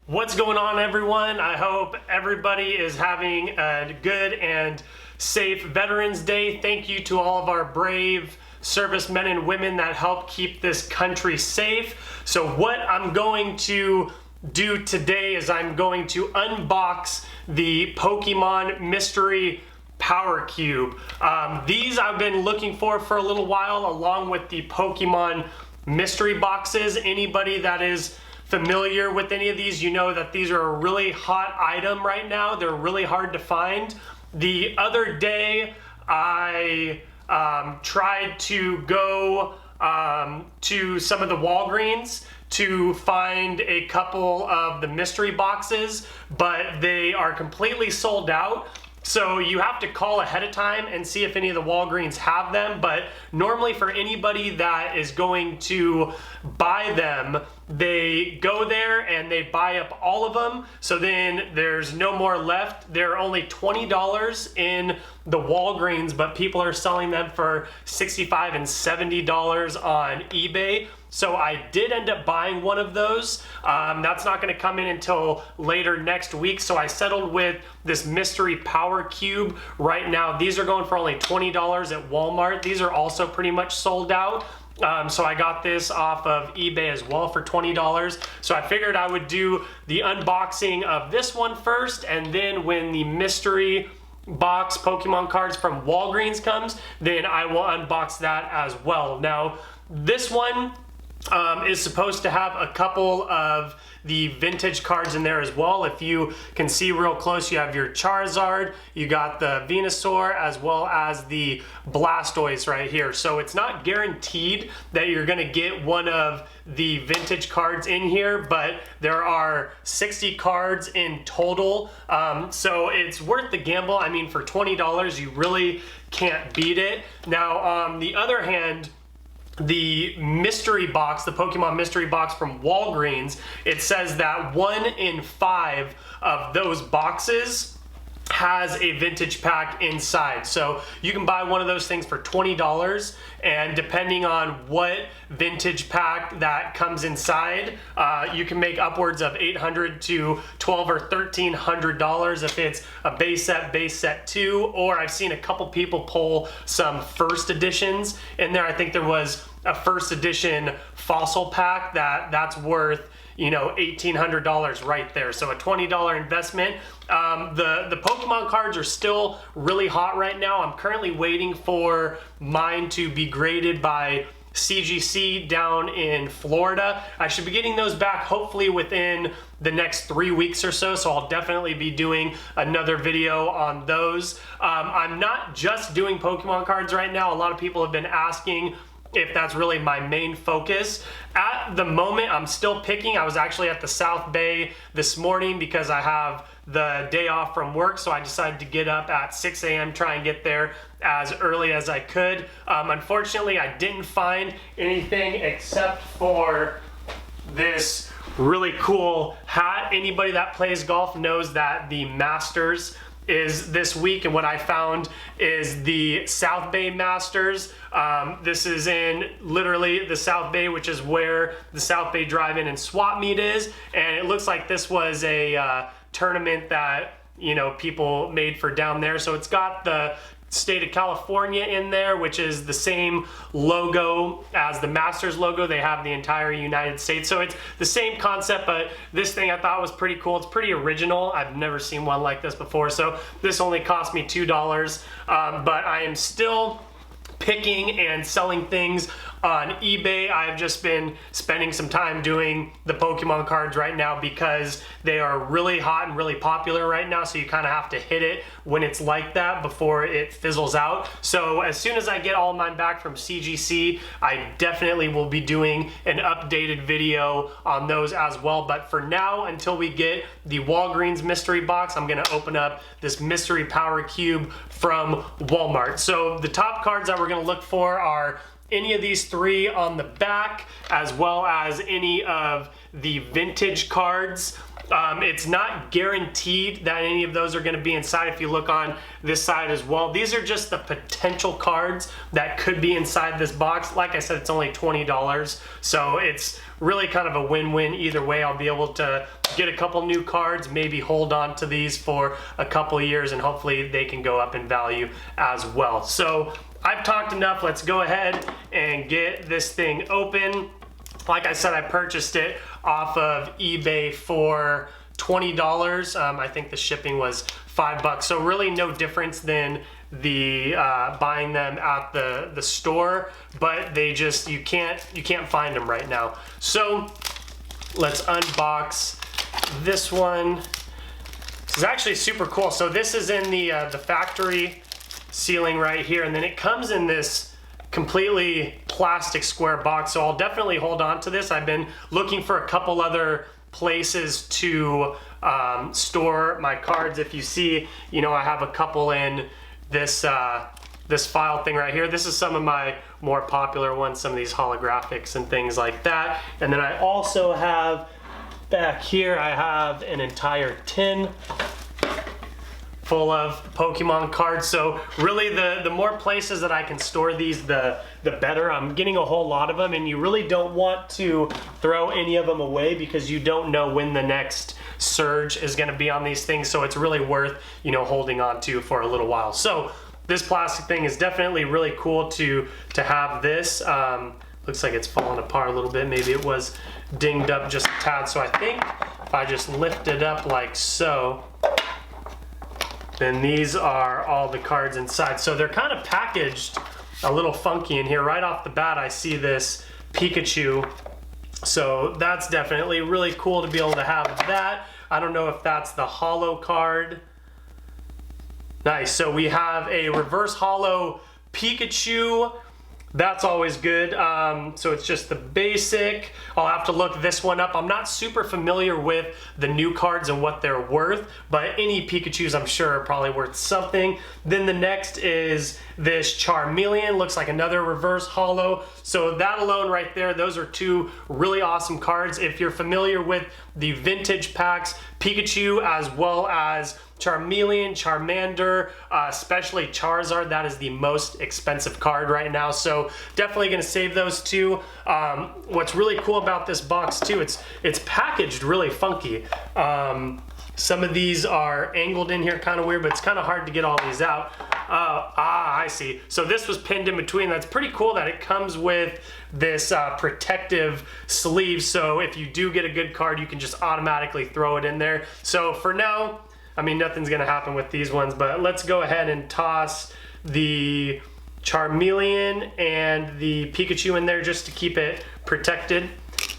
What's going on, everyone? I hope everybody is having a good and safe Veterans Day. Thank you to all of our brave servicemen and women that help keep this country safe. So what I'm going to do today is I'm going to unbox the Pokemon Mystery Power Cube. These I've been looking for a little while, along with the Pokemon mystery boxes. Anybody that is familiar with any of these, you know that these are a really hot item right now. They're really hard to find. The other day I tried to go to some of the Walgreens to find a couple of the mystery boxes, but they are completely sold out. So you have to call ahead of time and see if any of the Walgreens have them. But normally for anybody that is going to buy them, they go there and they buy up all of them. So then there's no more left. They're only $20 in the Walgreens, but people are selling them for $65 and $70 on eBay. So I did end up buying one of those. That's not going to come in until later next week. So I settled with this Mystery Power Cube right now. These are going for only $20 at Walmart. These are also pretty much sold out. So I got this off of eBay as well for $20. So I figured I would do the unboxing of this one first, and then when the mystery box Pokemon cards from Walgreens comes, then I will unbox that as well. Now, this one is supposed to have a couple of the vintage cards in there as well. If you can see real close, you have your Charizard, you got the Venusaur, as well as the Blastoise right here. So it's not guaranteed that you're gonna get one of the vintage cards in here, but there are 60 cards in total. So it's worth the gamble. I mean, for $20, you really can't beat it. Now, on the other hand, the mystery box, the Pokemon mystery box from Walgreens, it says that 1 in 5 of those boxes has a vintage pack inside. So you can buy one of those things for $20, and depending on what vintage pack that comes inside, you can make upwards of $800 to $1,200 or $1,300 if it's a base set 2, or I've seen a couple people pull some first editions in there. I think there was a first edition fossil pack that's worth, you know, $1,800 right there. So a $20 investment. The Pokemon cards are still really hot right now. I'm currently waiting for mine to be graded by CGC down in Florida. I should be getting those back hopefully within the next 3 weeks or so, so I'll definitely be doing another video on those. I'm not just doing Pokemon cards right now. A lot of people have been asking if that's really my main focus. At the moment, I'm still picking. I was actually at the South Bay this morning because I have the day off from work, so I decided to get up at 6 a.m., try and get there as early as I could. Unfortunately, I didn't find anything except for this really cool hat. Anybody that plays golf knows that the Masters is this week, and what I found is the South Bay Masters. This is in literally the South Bay, which is where the South Bay Drive-In and Swap Meet is, and it looks like this was a tournament that, you know, people made for down there. So it's got the state of California in there, which is the same logo as the Masters logo. They have the entire United States. So it's the same concept, but this thing I thought was pretty cool. It's pretty original. I've never seen one like this before. So this only cost me $2, but I am still picking and selling things on eBay. I've just been spending some time doing the Pokemon cards right now because they are really hot and really popular right now, so you kind of have to hit it when it's like that before it fizzles out. So as soon as I get all mine back from CGC, I definitely will be doing an updated video on those as well. But for now, until we get the Walgreens mystery box, I'm gonna open up this Mystery Power Cube from Walmart. So the top cards that we're gonna look for are any of these three on the back, as well as any of the vintage cards. It's not guaranteed that any of those are going to be inside. If you look on this side as well, these are just the potential cards that could be inside this box. Like I said, it's only $20, so it's really kind of a win-win either way. I'll be able to get a couple new cards, maybe hold on to these for a couple of years, and hopefully they can go up in value as well. So I've talked enough. Let's go ahead and get this thing open. Like I said, I purchased it off of eBay for $20. I think the shipping was $5, so really no difference than the buying them at the store, but they just, you can't find them right now. So let's unbox this one. This is actually super cool. So this is in the factory sealing right here, and then it comes in this completely plastic square box, so I'll definitely hold on to this. I've been looking for a couple other places to store my cards. If you see, you know, I have a couple in this this file thing right here. This is some of my more popular ones, some of these holographics and things like that. And then I also have back here, I have an entire tin full of Pokemon cards. So really the more places that I can store these, the better. I'm getting a whole lot of them, and you really don't want to throw any of them away because you don't know when the next surge is going to be on these things. So it's really worth, you know, holding on to for a little while. So this plastic thing is definitely really cool to have this. Looks like it's falling apart a little bit. Maybe it was dinged up just a tad. So I think if I just lift it up like so, then these are all the cards inside. So they're kind of packaged a little funky in here. Right off the bat, I see this Pikachu. So that's definitely really cool to be able to have that. I don't know if that's the holo card. Nice, so we have a reverse holo Pikachu. That's always good. So it's just the basic. I'll have to look this one up. I'm not super familiar with the new cards and what they're worth, but any Pikachus I'm sure are probably worth something. Then the next is this Charmeleon. Looks like another reverse holo. So that alone right there, those are two really awesome cards. If you're familiar with the vintage packs, Pikachu as well as Charmeleon, Charmander, especially Charizard, that is the most expensive card right now. So definitely gonna save those two. What's really cool about this box too, it's packaged really funky. Some of these are angled in here kind of weird, but it's kind of hard to get all these out. I see. So this was pinned in between. That's pretty cool that it comes with this protective sleeve. So if you do get a good card, you can just automatically throw it in there. So for now, I mean, nothing's gonna happen with these ones, but let's go ahead and toss the Charmeleon and the Pikachu in there just to keep it protected.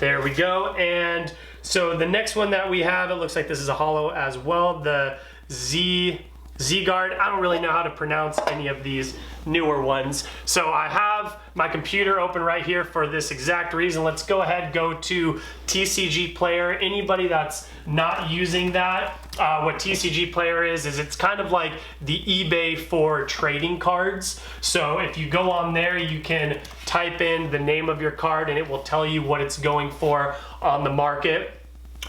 There we go. And so the next one that we have, it looks like this is a holo as well, the Z-Guard. I don't really know how to pronounce any of these newer ones. So I have my computer open right here for this exact reason. Let's go ahead, go to TCG Player. Anybody that's not using that, what TCG Player is it's kind of like the eBay for trading cards. So if you go on there, you can type in the name of your card and it will tell you what it's going for on the market.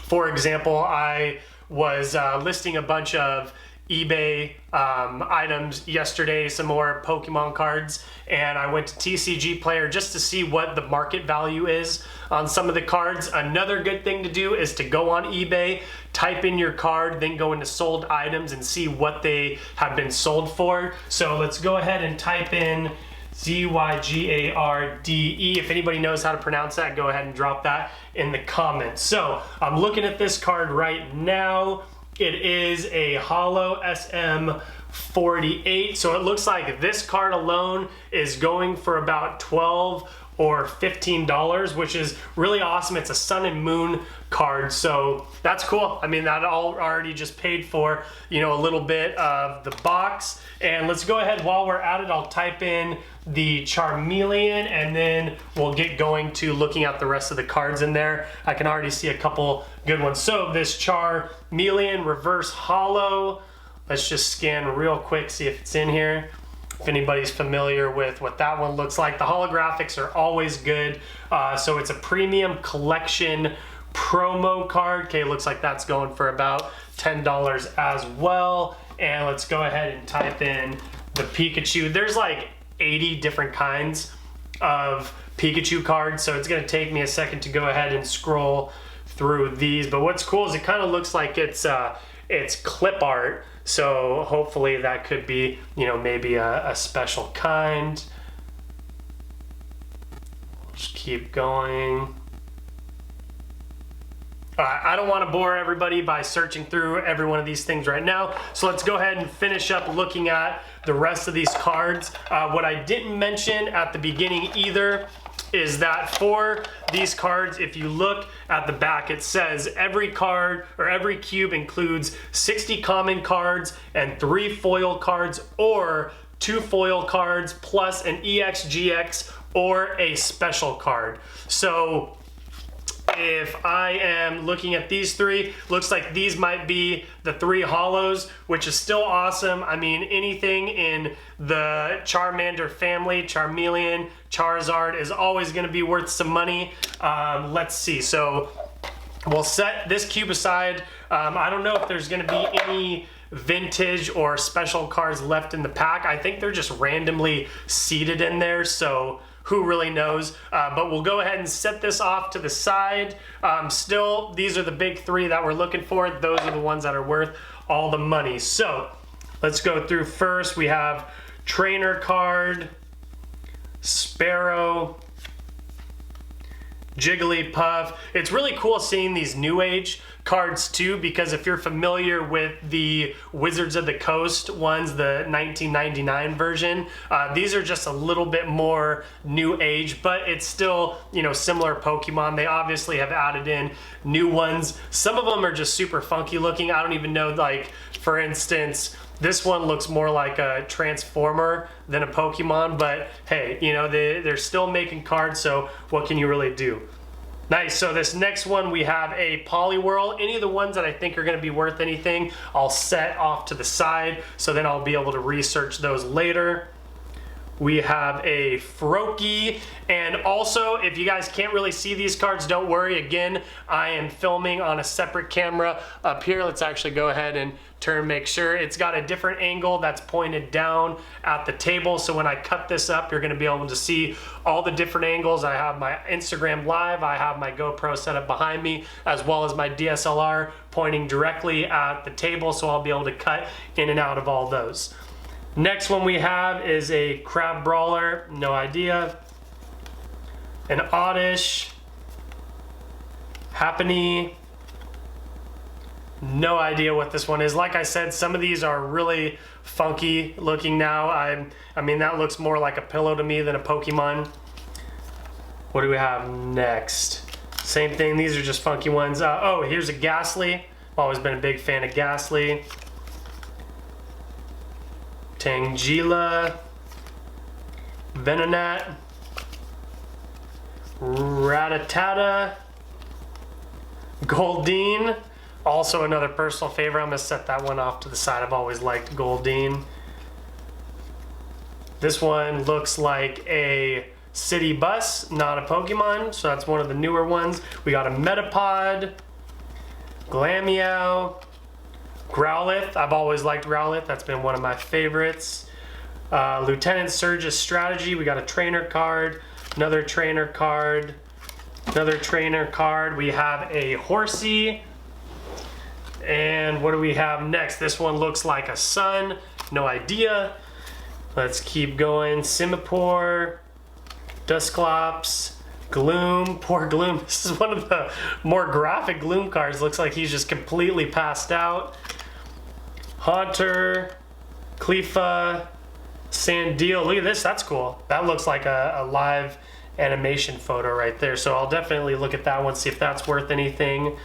For example, I was listing a bunch of eBay items yesterday, some more Pokemon cards, and I went to TCG Player just to see what the market value is on some of the cards. Another good thing to do is to go on eBay, type in your card, then go into sold items and see what they have been sold for. So let's go ahead and type in Z-Y-G-A-R-D-E. If anybody knows how to pronounce that, go ahead and drop that in the comments. So I'm looking at this card right now. It is a holo SM48. So it looks like this card alone is going for about $12 or $15, which is really awesome. It's a Sun and Moon card, so that's cool. I mean, that all already just paid for, you know, a little bit of the box. And let's go ahead, while we're at it, I'll type in the Charmeleon and then we'll get going to looking at the rest of the cards in there. I can already see a couple good ones. So this Charmeleon reverse holo, let's just scan real quick, see if it's in here. if anybody's familiar with what that one looks like. The holographics are always good. So it's a premium collection promo card. Okay, looks like that's going for about $10 as well. And let's go ahead and type in the Pikachu. There's like 80 different kinds of Pikachu cards, so it's gonna take me a second to go ahead and scroll through these. But what's cool is it kind of looks like it's clip art, so hopefully that could be, you know, maybe a special kind. Just keep going. I don't want to bore everybody by searching through every one of these things right now, so let's go ahead and finish up looking at the rest of these cards. What I didn't mention at the beginning either is that for these cards, if you look at the back, it says every card or every cube includes 60 common cards and 3 foil cards, or 2 foil cards plus an EX, GX, or a special card. So if I am looking at these 3, looks like these might be the 3 holos, which is still awesome. I mean, anything in the Charmander family, Charmeleon, Charizard, is always going to be worth some money. Let's see. So we'll set this cube aside. I don't know if there's going to be any vintage or special cards left in the pack. I think they're just randomly seated in there, so who really knows? But we'll go ahead and set this off to the side. Still, these are the big 3 that we're looking for. Those are the ones that are worth all the money. So let's go through first. We have Trainer card, Sparrow, Jigglypuff. It's really cool seeing these New Age cards too, because if you're familiar with the Wizards of the Coast ones, the 1999 version, these are just a little bit more New Age, but it's still, you know, similar Pokemon. They obviously have added in new ones. Some of them are just super funky looking. I don't even know, like, for instance, this one looks more like a Transformer than a Pokemon, but hey, you know, they're still making cards, so what can you really do? Nice, so this next one we have a Poliwhirl. Any of the ones that I think are gonna be worth anything, I'll set off to the side, so then I'll be able to research those later. We have a Froakie, and also, if you guys can't really see these cards, don't worry. Again, I am filming on a separate camera up here. Let's actually go ahead and make sure it's got a different angle that's pointed down at the table. So when I cut this up, you're gonna be able to see all the different angles. I have my Instagram Live, I have my GoPro set up behind me, as well as my DSLR pointing directly at the table, so I'll be able to cut in and out of all those. Next one we have is a Crab Brawler, no idea. An Oddish, Happiny, no idea what this one is. Like I said, some of these are really funky looking now. I mean, that looks more like a pillow to me than a Pokemon. What do we have next? Same thing, these are just funky ones. Oh, here's a Ghastly. I've always been a big fan of Ghastly. Tangela, Venonat, Rattata, Goldeen, also another personal favorite. I'm gonna set that one off to the side. I've always liked Goldeen. This one looks like a city bus, not a Pokemon, so that's one of the newer ones. We got a Metapod, Glameow, Growlithe. I've always liked Growlithe. That's been one of my favorites. Lieutenant Surge's Strategy. We got a trainer card, another trainer card, another trainer card. We have a Horsey. And what do we have next? This one looks like a sun. No idea. Let's keep going. Simipour, Dusclops, Gloom. Poor Gloom. This is one of the more graphic Gloom cards. Looks like he's just completely passed out. Haunter, Cleafa, Sandeel. Look at this, that's cool. That looks like a live animation photo right there. So I'll definitely look at that one, see if that's worth anything.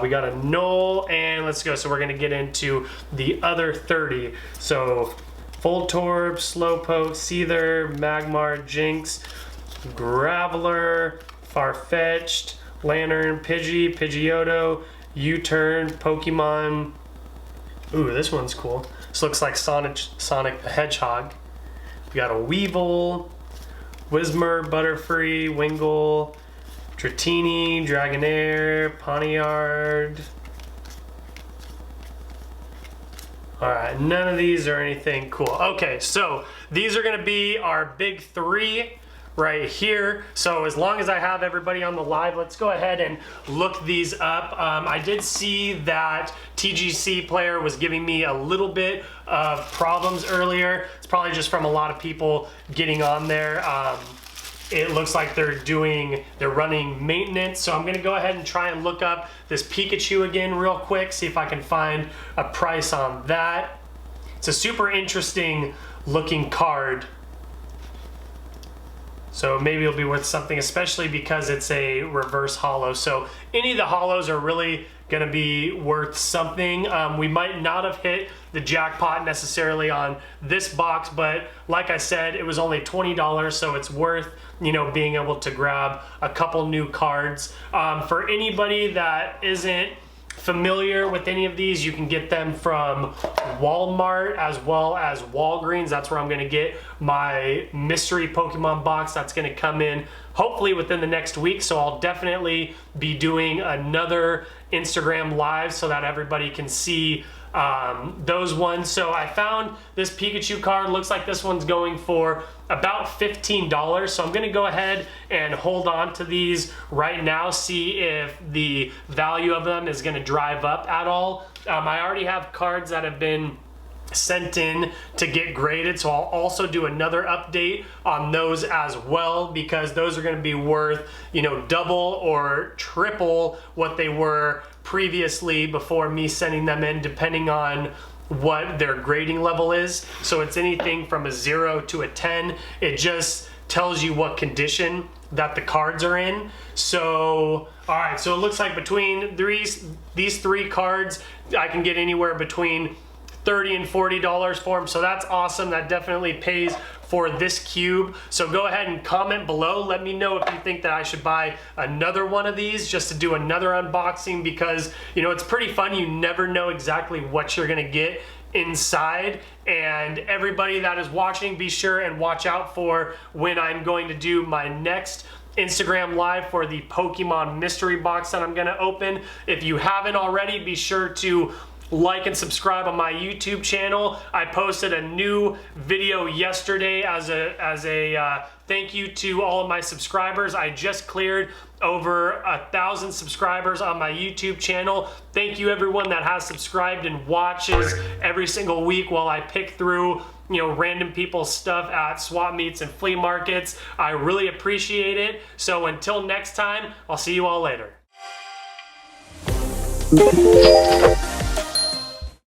We got a Knoll, and let's go. So we're gonna get into the other 30. So Voltorb, Slowpoke, Seether, Magmar, Jinx, Graveler, Farfetch'd, Lantern, Pidgey, Pidgeotto, U-Turn, Pokemon. Ooh, this one's cool. This looks like Sonic the Hedgehog. We got a Weevil, Whismer, Butterfree, Wingull, Dratini, Dragonair, Poniard. All right, none of these are anything cool. Okay, so these are gonna be our big three right here. So as long as I have everybody on the live, let's go ahead and look these up. I did see that TGC Player was giving me a little bit of problems earlier. It's probably just from a lot of people getting on there. It looks like they're running maintenance. So I'm gonna go ahead and try and look up this Pikachu again real quick, see if I can find a price on that. It's a super interesting looking card. So maybe it'll be worth something, especially because it's a reverse holo. So any of the holos are really gonna be worth something. We might not have hit the jackpot necessarily on this box, but like I said, it was only $20, so it's worth, you know, being able to grab a couple new cards. For anybody that isn't familiar with any of these, you can get them from Walmart as well as Walgreens. That's where I'm gonna get my mystery Pokemon box. That's gonna come in hopefully within the next week. So I'll definitely be doing another Instagram live so that everybody can see those ones. So I found this Pikachu card. Looks like this one's going for about $15. So I'm gonna go ahead and hold on to these right now, see if the value of them is gonna drive up at all. I already have cards that have been sent in to get graded, so I'll also do another update on those as well, because those are going to be worth, you know, double or triple what they were previously before me sending them in, depending on what their grading level is. So it's anything from a 0 to a 10. It just tells you what condition that the cards are in. So all right, so it looks like between these three cards I can get anywhere between $30 and $40 for them, so that's awesome. That definitely pays for this cube. So go ahead and comment below. Let me know if you think that I should buy another one of these just to do another unboxing, because you know, it's pretty fun. You never know exactly what you're gonna get inside. And everybody that is watching, be sure and watch out for when I'm going to do my next Instagram live for the Pokemon mystery box that I'm gonna open. If you haven't already, be sure to like and subscribe on my YouTube channel. I posted a new video yesterday as a thank you to all of my subscribers. I just cleared over 1,000 subscribers on my YouTube channel. Thank you everyone that has subscribed and watches every single week while I pick through, you know, random people's stuff at swap meets and flea markets. I really appreciate it. So until next time, I'll see you all later.